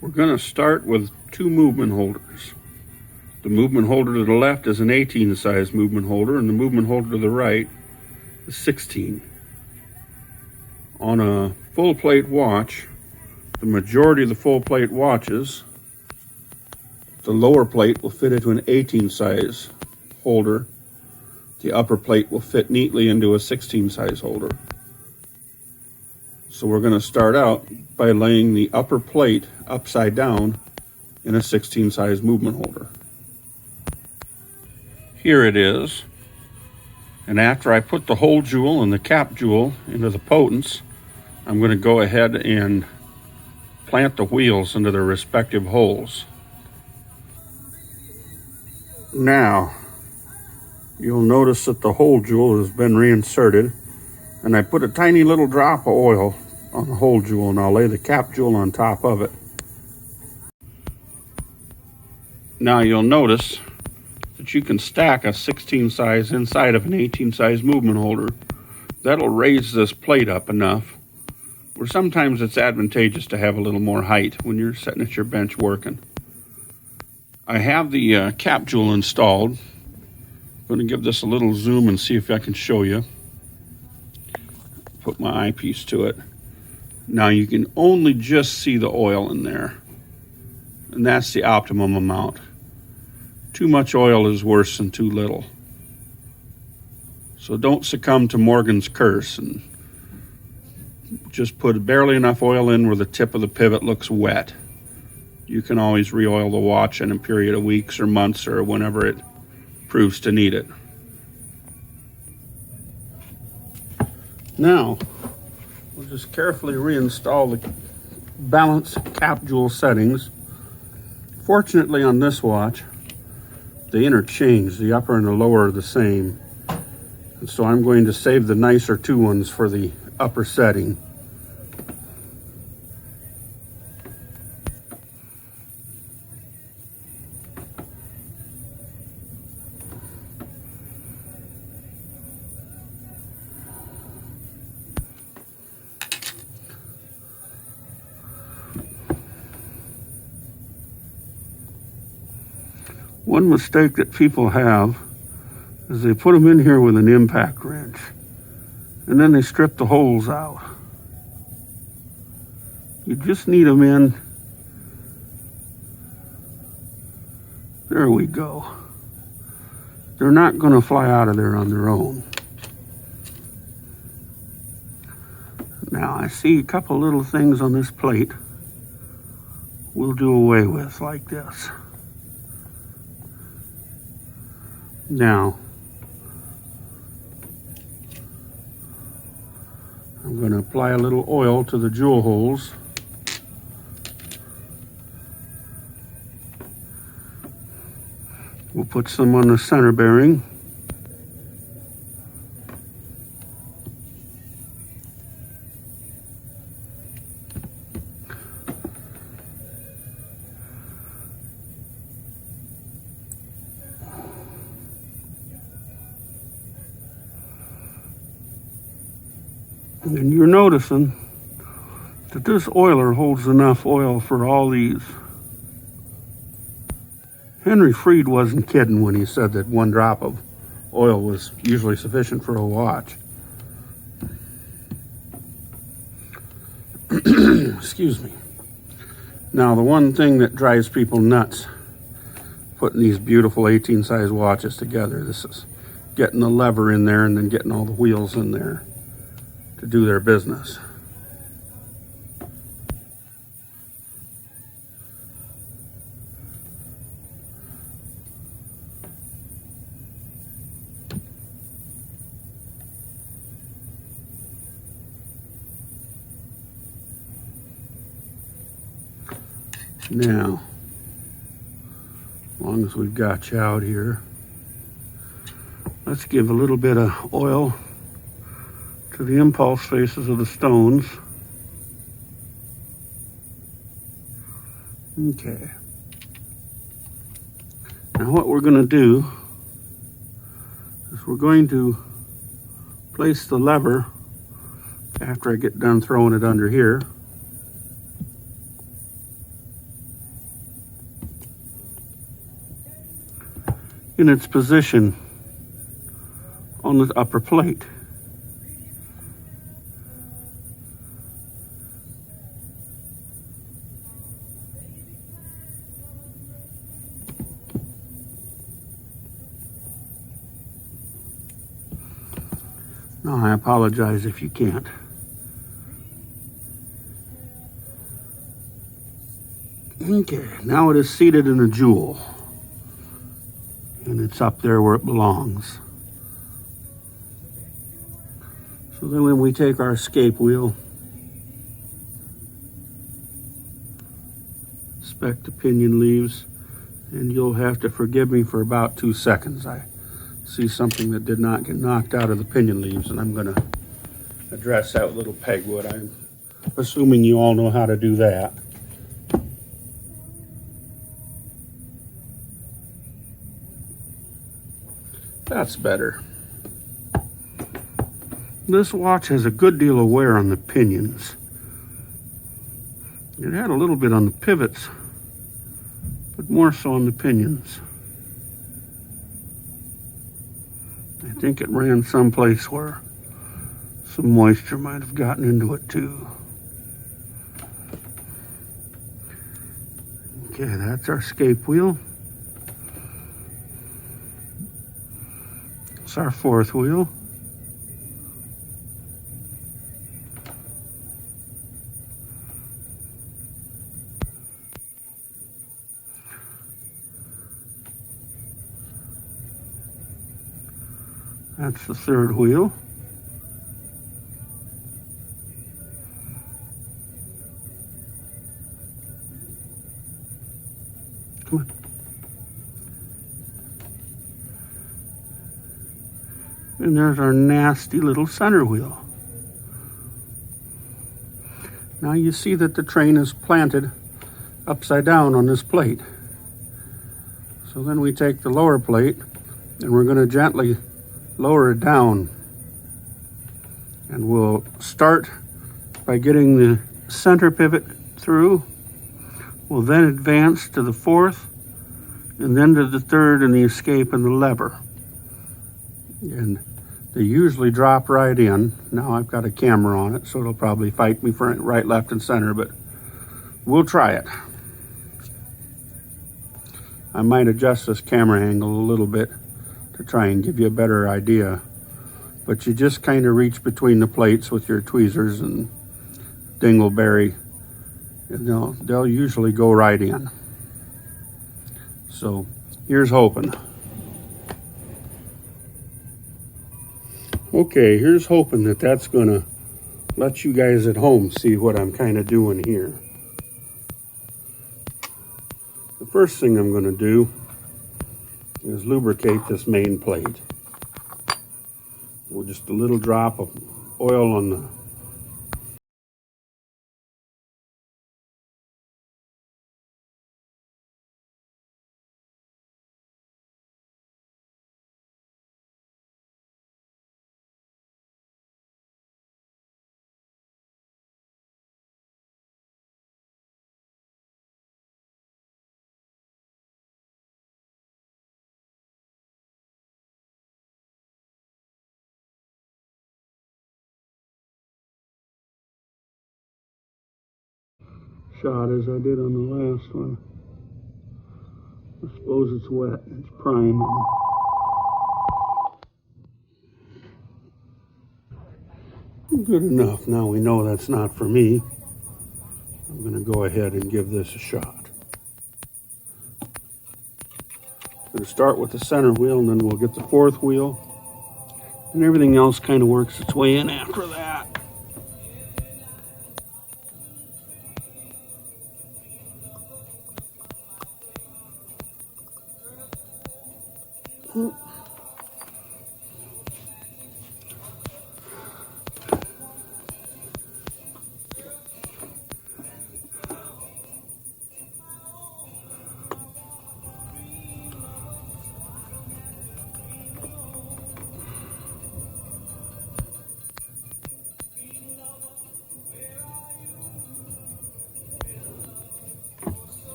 We're going to start with two movement holders. The movement holder to the left is an 18 size movement holder, and the movement holder to the right is 16. On a full plate watch, the majority of the full plate watches, the lower plate will fit into an 18 size holder. The upper plate will fit neatly into a 16 size holder. So we're going to start out by laying the upper plate upside down in a 16 size movement holder. Here it is. And after I put the hole jewel and the cap jewel into the potents, I'm going to go ahead and plant the wheels into their respective holes. Now, you'll notice that the hole jewel has been reinserted, and I put a tiny little drop of oil on the hole jewel, and I'll lay the cap jewel on top of it. Now you'll notice that you can stack a 16 size inside of an 18 size movement holder. That'll raise this plate up enough where sometimes it's advantageous to have a little more height when you're sitting at your bench working. I have the cap jewel installed. I'm going to give this a little zoom and see if I can show you. Put my eyepiece to it. Now you can only just see the oil in there, and that's the optimum amount. Too much oil is worse than too little. So don't succumb to Morgan's curse and just put barely enough oil in where the tip of the pivot looks wet. You can always re-oil the watch in a period of weeks or months or whenever it proves to need it. Now, we'll just carefully reinstall the balance cap jewel settings. Fortunately on this watch, they interchange. The upper and the lower are the same. And so I'm going to save the nicer two ones for the upper setting. One mistake that people have is they put them in here with an impact wrench, and then they strip the holes out. You just need them in. There we go. They're not going to fly out of there on their own. Now I see a couple little things on this plate we'll do away with like this. Now, I'm going to apply a little oil to the jewel holes. We'll put some on the center bearing. And you're noticing that this oiler holds enough oil for all these. Henry Freed wasn't kidding when he said that 1 drop of oil was usually sufficient for a watch. Excuse me. Now, the one thing that drives people nuts putting these beautiful 18 size watches together, this is getting the lever in there and then getting all the wheels in there to do their business. Now, as long as we've got you out here, let's give a little bit of oil to the impulse faces of the stones. Okay. Now what we're going to do is we're going to place the lever after I get done throwing it under here. in its position on the upper plate. No, I apologize if you can't. Okay, now it is seated in a jewel, and it's up there where it belongs. So then when we take our escape wheel, inspect the pinion leaves, and you'll have to forgive me for about 2 seconds. I see something that did not get knocked out of the pinion leaves, and I'm going to address that with little pegwood. I'm assuming you all know how to do that. That's better. This watch has a good deal of wear on the pinions. It had a little bit on the pivots, but more so on the pinions. I think it ran someplace where some moisture might have gotten into it too. Okay, that's our escape wheel. It's our fourth wheel. That's the third wheel. Come on. And there's our nasty little center wheel. Now you see that the train is planted upside down on this plate. So then we take the lower plate and we're going to gently lower it down. And we'll start by getting the center pivot through. We'll then advance to the fourth and then to the third and the escape and the lever. And they usually drop right in. Now I've got a camera on it, so it'll probably fight me for right, left, and center, but we'll try it. I might adjust this camera angle a little bit to try and give you a better idea. But you just kind of reach between the plates with your tweezers and dingleberry, and they'll usually go right in. So here's hoping. Okay, here's hoping that that's gonna let you guys at home see what I'm kind of doing here. The first thing I'm gonna do is lubricate this main plate. With just a little drop of oil on the shot as I did on the last one. I suppose it's wet, it's prime. Good enough. Now we know that's not for me. I'm going to go ahead and give this a shot. I'm going to start with the center wheel, and then we'll get the fourth wheel. And everything else kind of works its way in after that.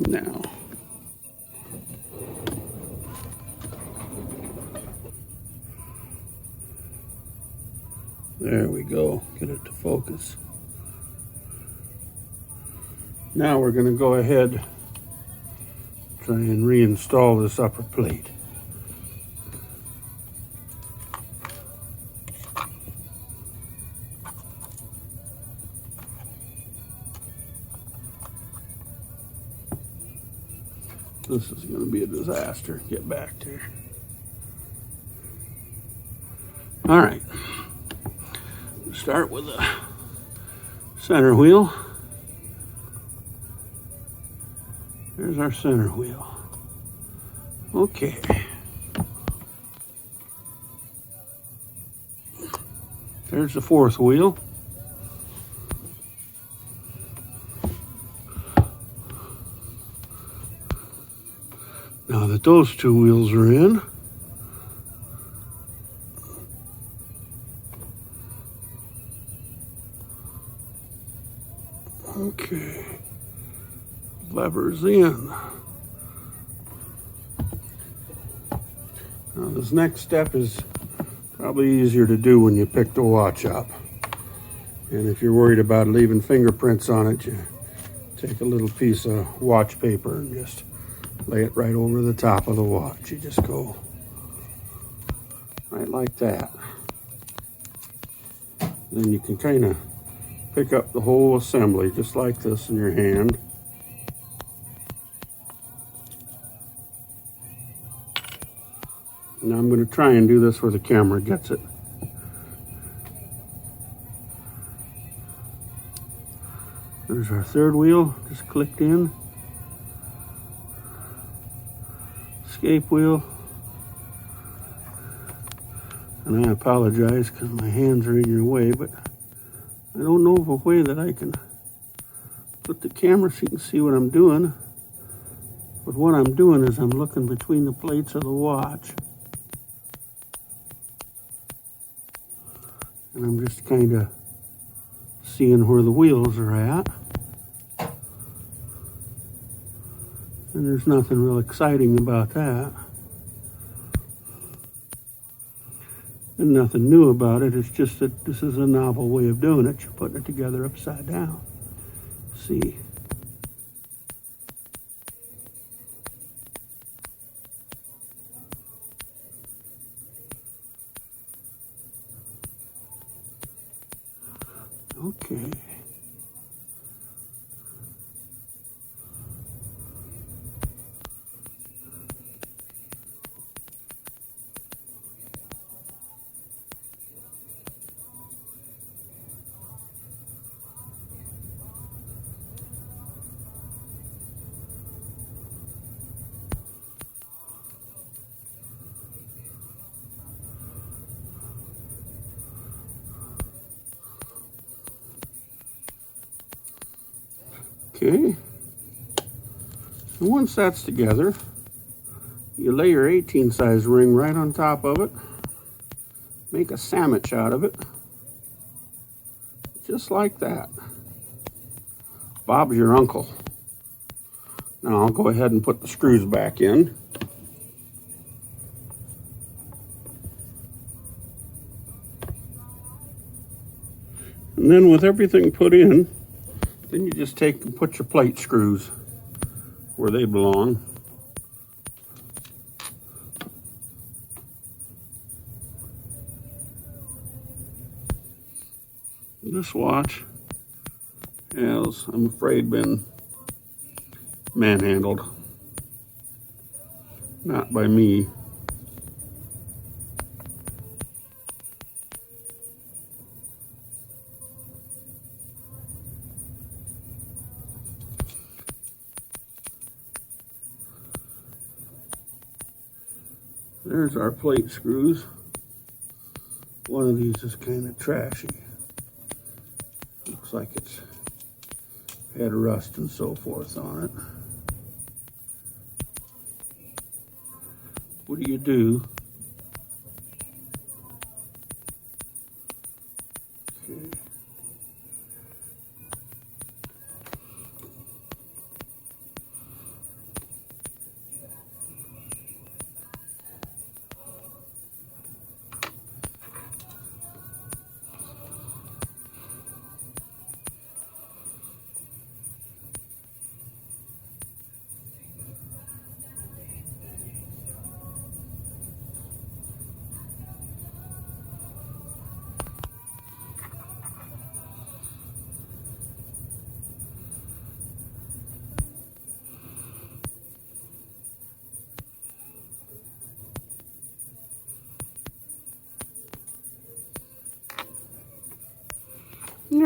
Now, There we go. Get it to focus. Now we're going to go ahead, try and reinstall this upper plate. This is going to be a disaster. Get back there. All right. Start with the center wheel. There's our center wheel. Okay. There's the fourth wheel. Now that those two wheels are in, okay, levers in. Now this next step is probably easier to do when you pick the watch up. And if you're worried about leaving fingerprints on it, you take a little piece of watch paper and just lay it right over the top of the watch. You just go right like that. Then you can kind of pick up the whole assembly just like this in your hand. Now I'm going to try and do this where the camera gets it. There's our third wheel, just clicked in. Escape wheel. And I apologize because my hands are in your way, but I don't know of a way that I can put the camera so you can see what I'm doing. But what I'm doing is I'm looking between the plates of the watch. And I'm just kind of seeing where the wheels are at. And there's nothing real exciting about that. And nothing new about it. It's just that this is a novel way of doing it. You're putting it together upside down. See? Okay. Okay, and once that's together, you lay your 18 size ring right on top of it, make a sandwich out of it, just like that. Bob's your uncle. Now I'll go ahead and put the screws back in. And then with everything put in, then you just take and put your plate screws where they belong. This watch has, I'm afraid, been manhandled. Not by me. There's our plate screws. One of these is kind of trashy. Looks like it's had rust and so forth on it. What do you do? Okay.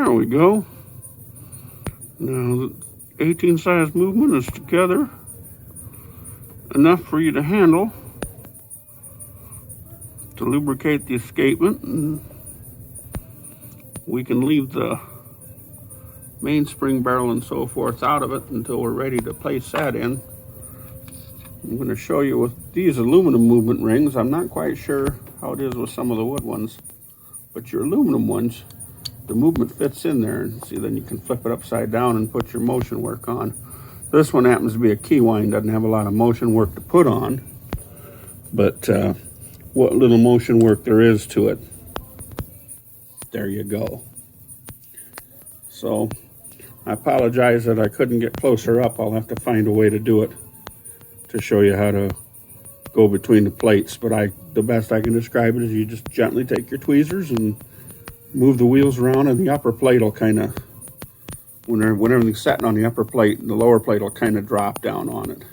There we go. Now the 18 size movement is together enough for you to handle to lubricate the escapement, and we can leave the mainspring barrel and so forth out of it until we're ready to place that in. I'm going to show you with these aluminum movement rings. I'm not quite sure how it is with some of the wood ones, but your aluminum ones, the movement fits in there, and see, then you can flip it upside down and put your motion work on. This one happens to be a key wind, doesn't have a lot of motion work to put on, but what little motion work there is to it, there you go. So I apologize that I couldn't get closer up. I'll have to find a way to do it to show you how to go between the plates, but the best I can describe it is you just gently take your tweezers and move the wheels around, and the upper plate will kind of, when everything's setting on the upper plate, the lower plate will kind of drop down on it.